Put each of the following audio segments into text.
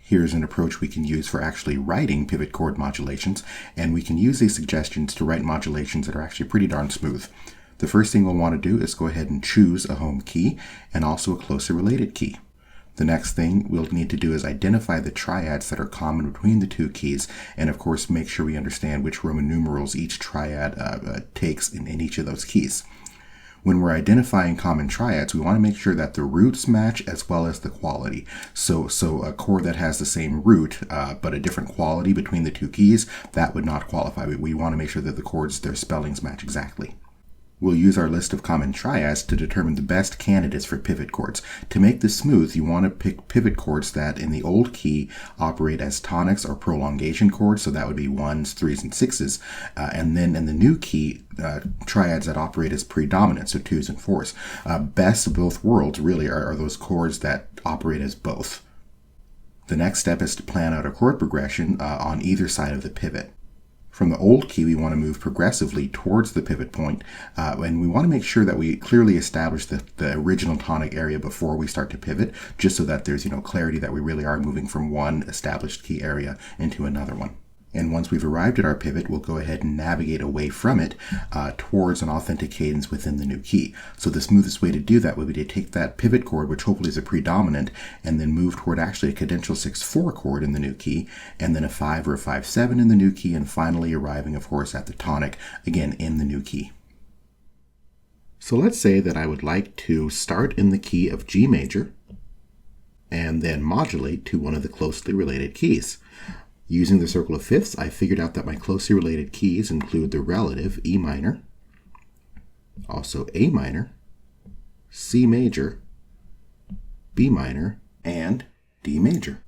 Here's an approach we can use for actually writing pivot chord modulations, and we can use these suggestions to write modulations that are actually pretty darn smooth. The first thing we'll want to do is go ahead and choose a home key and also a closely related key. The next thing we'll need to do is identify the triads that are common between the two keys, and of course make sure we understand which Roman numerals each triad takes in each of those keys. When we're identifying common triads, we want to make sure that the roots match as well as the quality. So a chord that has the same root but a different quality between the two keys, that would not qualify. We want to make sure that the chords, their spellings match exactly. We'll use our list of common triads to determine the best candidates for pivot chords. To make this smooth, you want to pick pivot chords that in the old key operate as tonics or prolongation chords, so that would be 1s, 3s, and 6s. And then in the new key, triads that operate as predominant, so 2s and 4s. Best of both worlds really are those chords that operate as both. The next step is to plan out a chord progression on either side of the pivot. From the old key, we want to move progressively towards the pivot point, and we want to make sure that we clearly establish the original tonic area before we start to pivot, just so that there's clarity that we really are moving from one established key area into another one. And once we've arrived at our pivot, we'll go ahead and navigate away from it towards an authentic cadence within the new key. So the smoothest way to do that would be to take that pivot chord, which hopefully is a predominant, and then move toward actually a cadential 6/4 chord in the new key, and then a 5 or a 5/7 in the new key, and finally arriving, of course, at the tonic, again, in the new key. So let's say that I would like to start in the key of G major, and then modulate to one of the closely related keys. Using the circle of fifths, I figured out that my closely related keys include the relative E minor, also A minor, C major, B minor, and D major.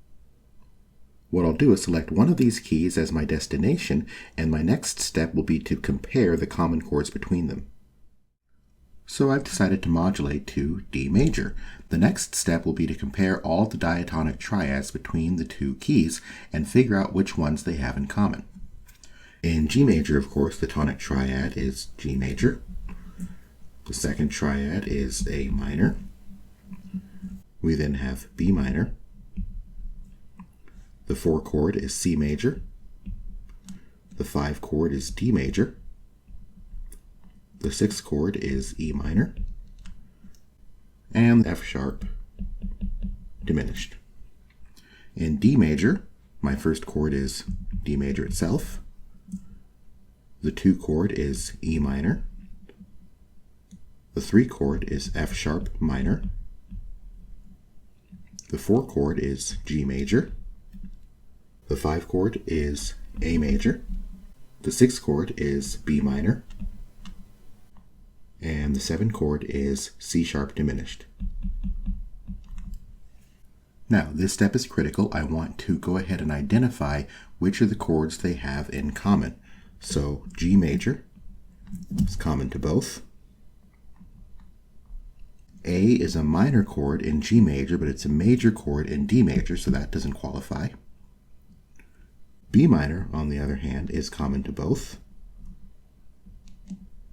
What I'll do is select one of these keys as my destination, and my next step will be to compare the common chords between them. So I've decided to modulate to D major. The next step will be to compare all the diatonic triads between the two keys and figure out which ones they have in common. In G major, of course, the tonic triad is G major. The second triad is A minor. We then have B minor. The 4 chord is C major. The 5 chord is D major. The 6th chord is E minor, and F sharp diminished. In D major, my first chord is D major itself. The 2 chord is E minor. The 3 chord is F sharp minor. The 4 chord is G major. The 5 chord is A major. The 6th chord is B minor. And the 7th chord is C sharp diminished. Now, this step is critical. I want to go ahead and identify which of the chords they have in common. So G major is common to both. A is a minor chord in G major, but it's a major chord in D major, so that doesn't qualify. B minor, on the other hand, is common to both.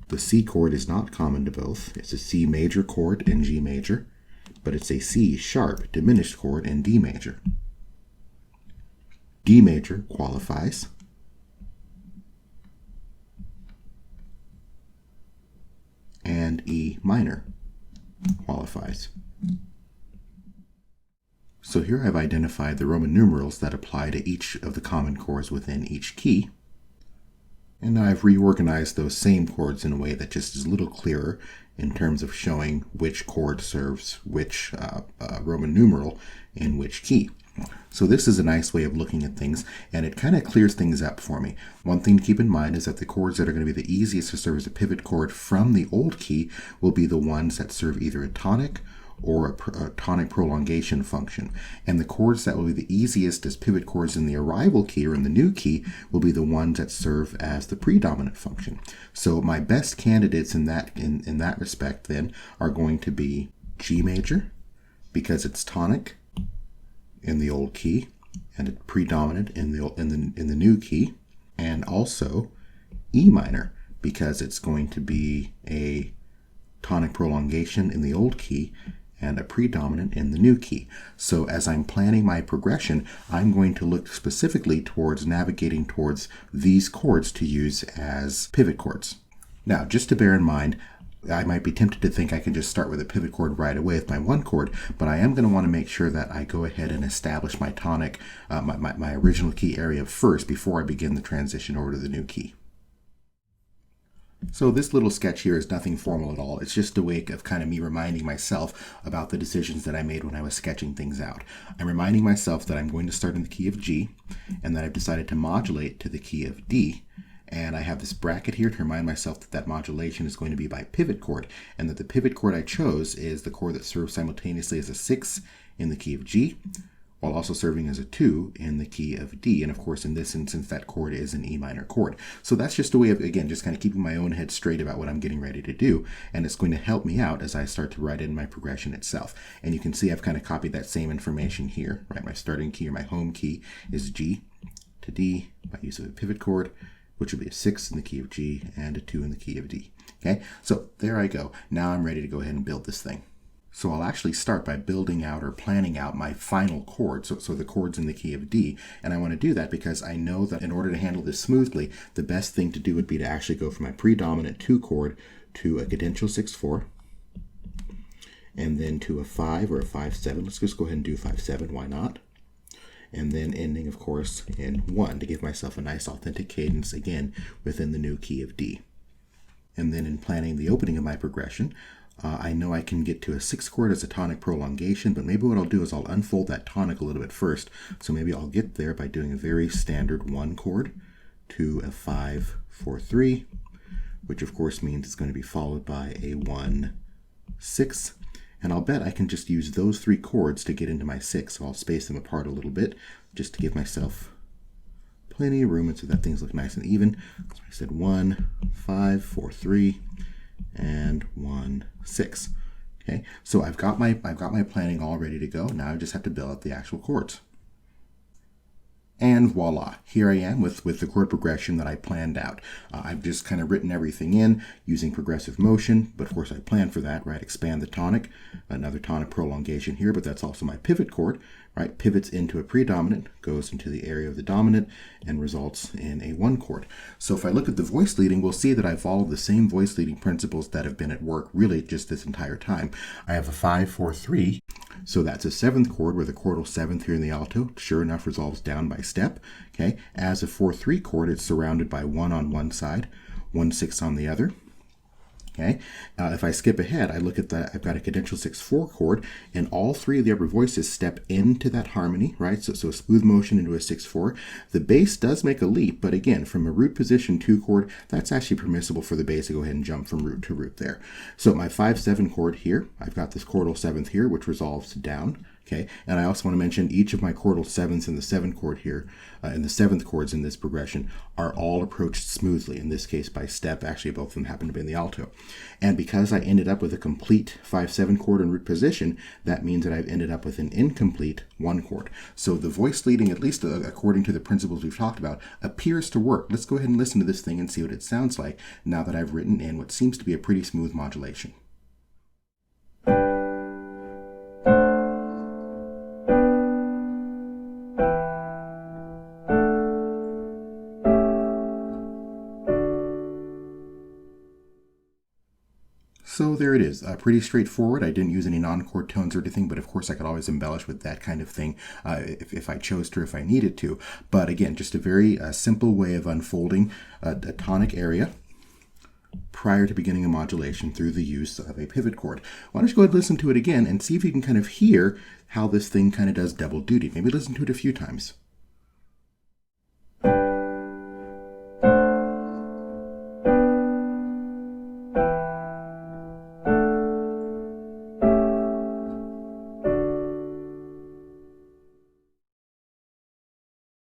The C chord is not common to both. It's a C major chord in G major, but it's a C sharp diminished chord in D major. D major qualifies. And E minor qualifies. So here I've identified the Roman numerals that apply to each of the common chords within each key. And I've reorganized those same chords in a way that just is a little clearer in terms of showing which chord serves which Roman numeral in which key. So this is a nice way of looking at things, and it kind of clears things up for me. One thing to keep in mind is that the chords that are going to be the easiest to serve as a pivot chord from the old key will be the ones that serve either a tonic or a tonic prolongation function. And the chords that will be the easiest as pivot chords in the arrival key or in the new key will be the ones that serve as the predominant function. So my best candidates in that respect then are going to be G major, because it's tonic in the old key and it's predominant in the new key, and also E minor, because it's going to be a tonic prolongation in the old key and a predominant in the new key. So as I'm planning my progression, I'm going to look specifically towards navigating towards these chords to use as pivot chords. Now, just to bear in mind, I might be tempted to think I can just start with a pivot chord right away with my one chord, but I am going to want to make sure that I go ahead and establish my tonic, my original key area first before I begin the transition over to the new key. So this little sketch here is nothing formal at all. It's just a way of kind of me reminding myself about the decisions that I made when I was sketching things out. I'm reminding myself that I'm going to start in the key of G, and that I've decided to modulate to the key of D. And I have this bracket here to remind myself that that modulation is going to be by pivot chord, and that the pivot chord I chose is the chord that serves simultaneously as a 6 in the key of G, while also serving as a 2 in the key of D. And of course, in this instance, that chord is an E minor chord. So that's just a way of, again, just kind of keeping my own head straight about what I'm getting ready to do. And it's going to help me out as I start to write in my progression itself. And you can see I've kind of copied that same information here, right? My starting key or my home key is G to D by use of a pivot chord, which will be a 6 in the key of G and a 2 in the key of D. Okay, so there I go. Now I'm ready to go ahead and build this thing. So I'll actually start by building out or planning out my final chord, so the chords in the key of D. And I want to do that because I know that in order to handle this smoothly, the best thing to do would be to actually go from my predominant 2 chord to a cadential 6/4, and then to a 5 or a 5/7. Let's just go ahead and do 5/7, why not? And then ending, of course, in 1 to give myself a nice authentic cadence, again, within the new key of D. And then in planning the opening of my progression, I know I can get to a 6 chord as a tonic prolongation, but maybe what I'll do is I'll unfold that tonic a little bit first. So maybe I'll get there by doing a very standard 1 chord to a 5/4/3, which of course means it's going to be followed by a 1/6. And I'll bet I can just use those 3 chords to get into my 6. So I'll space them apart a little bit just to give myself plenty of room and so that things look nice and even. So I said 1/5/4/3 and 1/6. Okay, so I've got my planning all ready to go. Now I just have to build up the actual chords. And voila, here I am with the chord progression that I planned out. I've just kind of written everything in using progressive motion, but of course I planned for that, right? Expand the tonic, another tonic prolongation here, but that's also my pivot chord, right? Pivots into a predominant, goes into the area of the dominant, and results in a 1 chord. So if I look at the voice leading, we'll see that I followed the same voice leading principles that have been at work really just this entire time. I have a 5/4/3. So that's a 7th chord with a chordal 7th here in the alto. Sure enough, resolves down by step. Okay, as a 4/3 chord, it's surrounded by 1 on one side, 1/6 on the other. Okay, if I skip ahead, I look at that. I've got a cadential 6/4 chord, and all 3 of the upper voices step into that harmony, right? So a smooth motion into a 6/4. The bass does make a leap, but again, from a root position 2 chord, that's actually permissible for the bass to go ahead and jump from root to root there. So my 5/7 chord here, I've got this chordal 7th here, which resolves down. Okay, and I also want to mention each of my chordal 7ths in the 7th chord here, and the 7th chords in this progression are all approached smoothly, in this case by step. Actually, both of them happen to be in the alto. And because I ended up with a complete 5/7 chord in root position, that means that I've ended up with an incomplete 1 chord. So the voice leading, at least according to the principles we've talked about, appears to work. Let's go ahead and listen to this thing and see what it sounds like now that I've written in what seems to be a pretty smooth modulation. So there it is, pretty straightforward. I didn't use any non-chord tones or anything, but of course I could always embellish with that kind of thing if I chose to or if I needed to. But again, just a very simple way of unfolding a tonic area prior to beginning a modulation through the use of a pivot chord. Why don't you go ahead and listen to it again and see if you can kind of hear how this thing kind of does double duty. Maybe listen to it a few times.